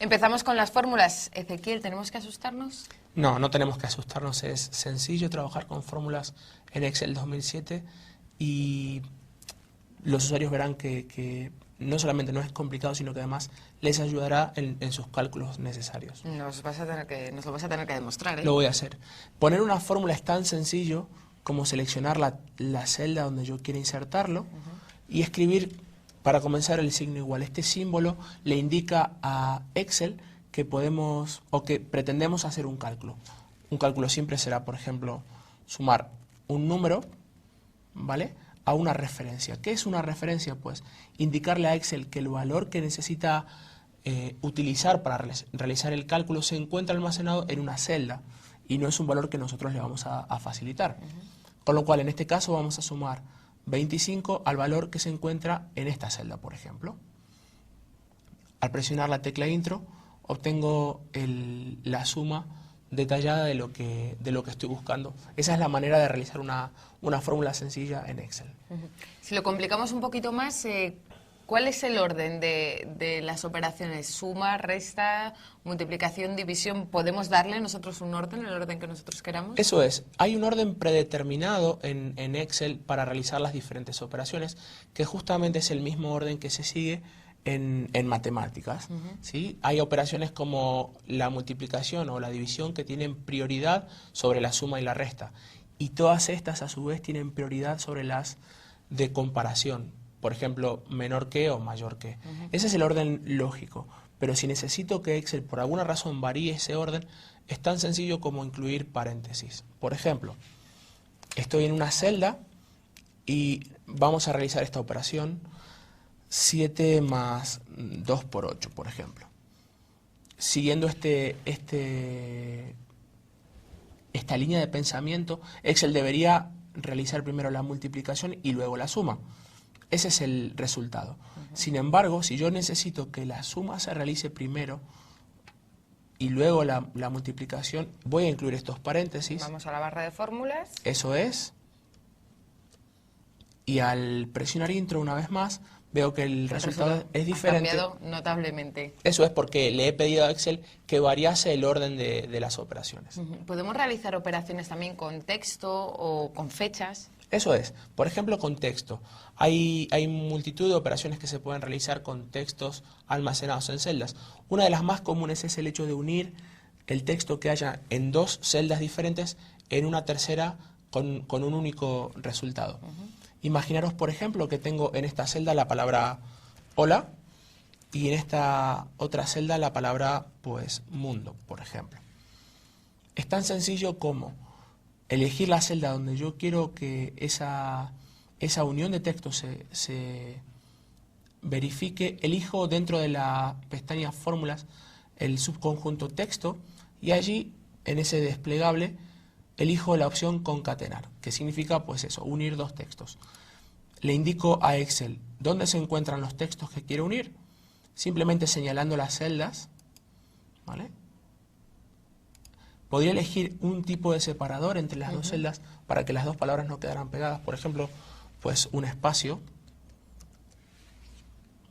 Empezamos con las fórmulas. Ezequiel, ¿tenemos que asustarnos? No, no tenemos que asustarnos. Es sencillo trabajar con fórmulas en Excel 2007 y los usuarios verán que no solamente no es complicado, sino que además les ayudará en sus cálculos necesarios. Nos lo vas a tener que demostrar, ¿eh? Lo voy a hacer. Poner una fórmula es tan sencillo como seleccionar la celda donde yo quiero insertarlo y escribir, para comenzar, el signo igual. Este símbolo le indica a Excel que podemos o que pretendemos hacer un cálculo. Un cálculo siempre será, por ejemplo, sumar un número, ¿vale?, a una referencia. ¿Qué es una referencia? Pues indicarle a Excel que el valor que necesita utilizar para realizar el cálculo se encuentra almacenado en una celda y no es un valor que nosotros le vamos a facilitar. Con lo cual, en este caso, vamos a sumar 25 al valor que se encuentra en esta celda, por ejemplo. Al presionar la tecla Intro, obtengo la suma detallada de lo que estoy buscando. Esa es la manera de realizar una fórmula sencilla en Excel. Si lo complicamos un poquito más, ¿cuál es el orden de las operaciones? ¿Suma, resta, multiplicación, división? ¿Podemos darle nosotros un orden, el orden que nosotros queramos? Eso es. Hay un orden predeterminado en Excel para realizar las diferentes operaciones, que justamente es el mismo orden que se sigue en matemáticas. ¿Sí? Hay operaciones como la multiplicación o la división que tienen prioridad sobre la suma y la resta. Y todas estas, a su vez, tienen prioridad sobre las de comparación. Por ejemplo, menor que o mayor que. Ese es el orden lógico. Pero si necesito que Excel por alguna razón varíe ese orden, es tan sencillo como incluir paréntesis. Por ejemplo, estoy en una celda y vamos a realizar esta operación 7 más 2 por 8, por ejemplo. Siguiendo esta línea de pensamiento, Excel debería realizar primero la multiplicación y luego la suma. Ese es el resultado. Sin embargo, si yo necesito que la suma se realice primero y luego la multiplicación, voy a incluir estos paréntesis. Vamos a la barra de fórmulas. Eso es. Y al presionar Intro una vez más, veo que el resultado es diferente. Ha cambiado notablemente. Eso es porque le he pedido a Excel que variase el orden de las operaciones. ¿Podemos realizar operaciones también con texto o con fechas? Eso es. Por ejemplo, con texto. Hay multitud de operaciones que se pueden realizar con textos almacenados en celdas. Una de las más comunes es el hecho de unir el texto que haya en dos celdas diferentes en una tercera con un único resultado. Imaginaros, por ejemplo, que tengo en esta celda la palabra hola y en esta otra celda la palabra, pues, mundo, por ejemplo. Es tan sencillo como elegir la celda donde yo quiero que esa unión de texto se verifique. Elijo dentro de la pestaña fórmulas el subconjunto texto y allí, en ese desplegable, elijo la opción concatenar, que significa, pues eso, unir dos textos. Le indico a Excel dónde se encuentran los textos que quiero unir, simplemente señalando las celdas, ¿vale? Podría elegir un tipo de separador entre las dos celdas para que las dos palabras no quedaran pegadas, por ejemplo, pues un espacio,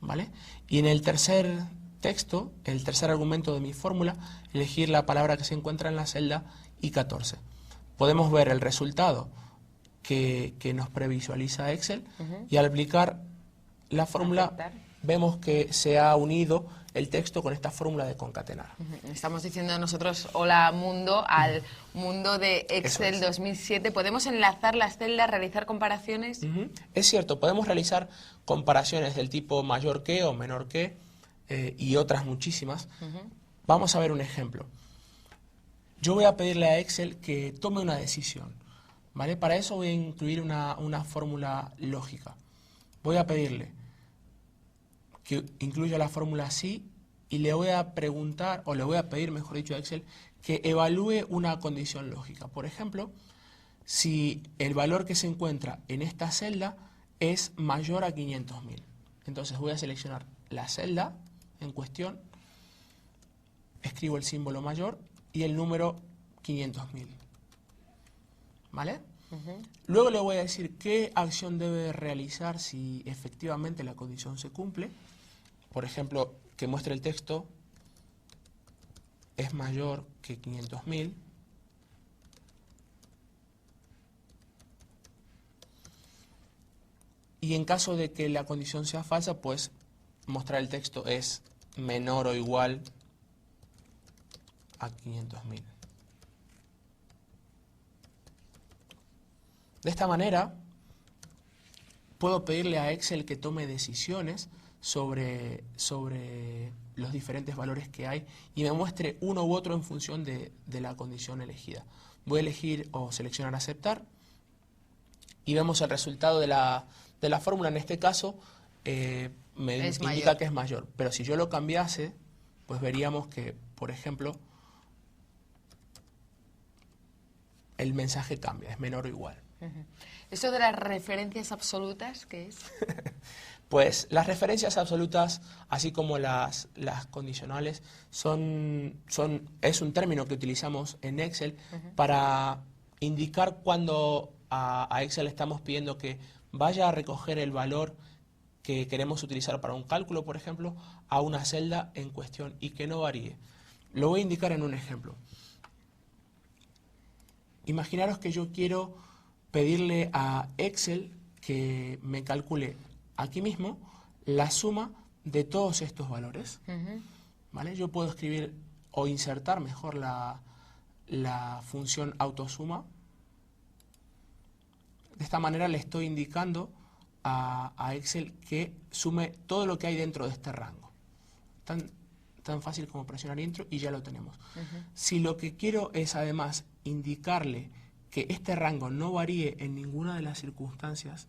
¿vale? Y en el tercer texto, el tercer argumento de mi fórmula, elegir la palabra que se encuentra en la celda I14. Podemos ver el resultado que nos previsualiza Excel y al aplicar la fórmula vemos que se ha unido el texto con esta fórmula de concatenar. Estamos diciendo nosotros hola mundo al mundo de Excel 2007. ¿Podemos enlazar las celdas, realizar comparaciones? Es cierto, podemos realizar comparaciones del tipo mayor que o menor que y otras muchísimas. Vamos a ver un ejemplo. Yo voy a pedirle a Excel que tome una decisión, ¿vale? Para eso voy a incluir una fórmula lógica. Voy a pedirle que incluya la fórmula sí y le voy a preguntar, o le voy a pedir, mejor dicho, a Excel que evalúe una condición lógica. Por ejemplo, si el valor que se encuentra en esta celda es mayor a 500.000. Entonces voy a seleccionar la celda en cuestión, escribo el símbolo mayor y el número 500.000. ¿Vale? Luego le voy a decir qué acción debe realizar si efectivamente la condición se cumple. Por ejemplo, que muestre el texto es mayor que 500.000, y en caso de que la condición sea falsa, pues mostrar el texto es menor o igual a 500.000. De esta manera, puedo pedirle a Excel que tome decisiones sobre los diferentes valores que hay y me muestre uno u otro en función de la condición elegida. Voy a elegir o seleccionar aceptar y vemos el resultado de la fórmula. En este caso me indica mayor. que es mayor, pero si yo lo cambiase, pues veríamos que, por ejemplo, el mensaje cambia, es menor o igual. ¿Eso de las referencias absolutas qué es? Pues las referencias absolutas, así como las condicionales, es un término que utilizamos en Excel para indicar cuando a Excel estamos pidiendo que vaya a recoger el valor que queremos utilizar para un cálculo, por ejemplo, a una celda en cuestión y que no varíe. Lo voy a indicar en un ejemplo. Imaginaros que yo quiero pedirle a Excel que me calcule aquí mismo la suma de todos estos valores. ¿Vale? Yo puedo escribir o insertar mejor la función autosuma. De esta manera le estoy indicando a Excel que sume todo lo que hay dentro de este rango. Tan fácil como presionar Intro y ya lo tenemos. Si lo que quiero es además indicarle que este rango no varíe en ninguna de las circunstancias,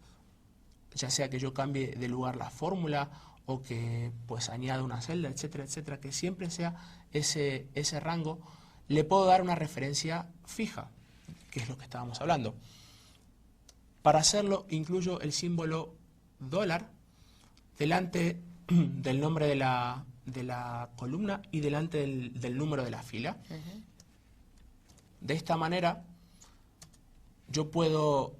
ya sea que yo cambie de lugar la fórmula o que pues añada una celda, etcétera, etcétera, que siempre sea ese rango, le puedo dar una referencia fija, que es lo que estábamos hablando. Para hacerlo incluyo el símbolo dólar delante del nombre de la columna y delante del número de la fila. De esta manera yo puedo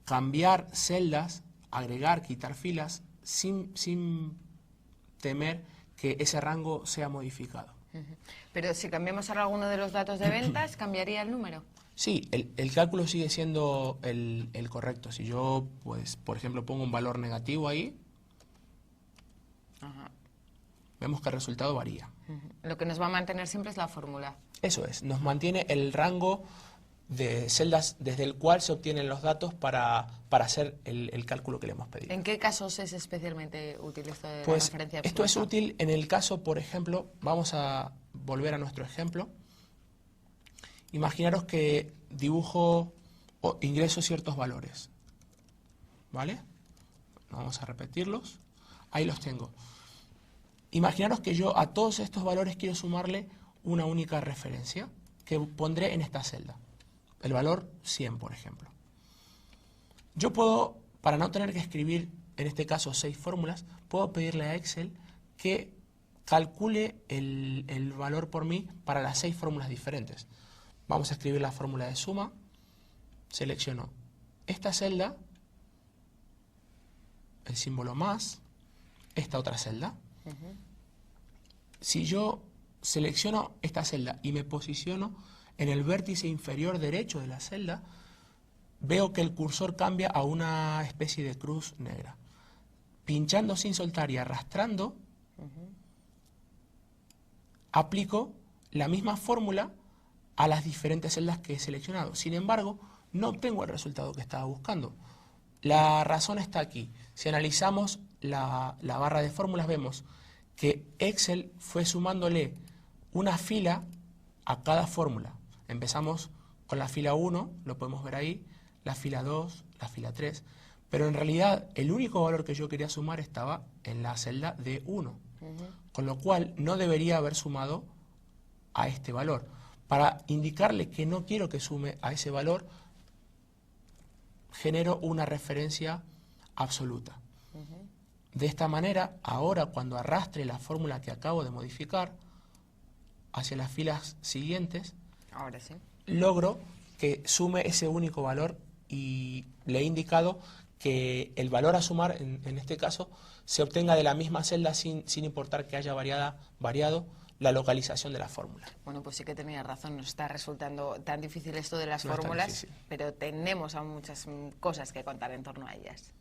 cambiar celdas, agregar, quitar filas sin temer que ese rango sea modificado. Pero si cambiamos ahora alguno de los datos de ventas, ¿cambiaría el número? Sí, el cálculo sigue siendo el correcto. Si yo, pues, por ejemplo, pongo un valor negativo ahí, vemos que el resultado varía. Lo que nos va a mantener siempre es la fórmula. Eso es, nos mantiene el rango de celdas desde el cual se obtienen los datos para hacer el cálculo que le hemos pedido. ¿En qué casos es especialmente útil esto de Pues la referencia absoluta? esto es útil en el caso, por ejemplo, vamos a volver a nuestro ejemplo. Imaginaros que dibujo o ingreso ciertos valores, ¿vale? Vamos a repetirlos. Ahí los tengo. Imaginaros que yo a todos estos valores quiero sumarle una única referencia que pondré en esta celda. El valor 100, por ejemplo. Yo puedo, para no tener que escribir, en este caso, 6 fórmulas, puedo pedirle a Excel que calcule el valor por mí para las 6 fórmulas diferentes. Vamos a escribir la fórmula de suma. Selecciono esta celda, el símbolo más, esta otra celda. Si yo selecciono esta celda y me posiciono en el vértice inferior derecho de la celda, veo que el cursor cambia a una especie de cruz negra. Pinchando sin soltar y arrastrando, aplico la misma fórmula a las diferentes celdas que he seleccionado. Sin embargo, no obtengo el resultado que estaba buscando. La razón está aquí. Si analizamos la barra de fórmulas, vemos que Excel fue sumándole una fila a cada fórmula. Empezamos con la fila 1, lo podemos ver ahí, la fila 2, la fila 3, pero en realidad el único valor que yo quería sumar estaba en la celda de 1, con lo cual no debería haber sumado a este valor. Para indicarle que no quiero que sume a ese valor, genero una referencia absoluta. De esta manera, ahora cuando arrastre la fórmula que acabo de modificar hacia las filas siguientes, ahora sí, logro que sume ese único valor y le he indicado que el valor a sumar, en este caso, se obtenga de la misma celda sin importar que haya variado la localización de la fórmula. Bueno, pues sí que tenía razón, nos está resultando tan difícil esto de las No es tan fórmulas, difícil. pero tenemos aún muchas cosas que contar en torno a ellas.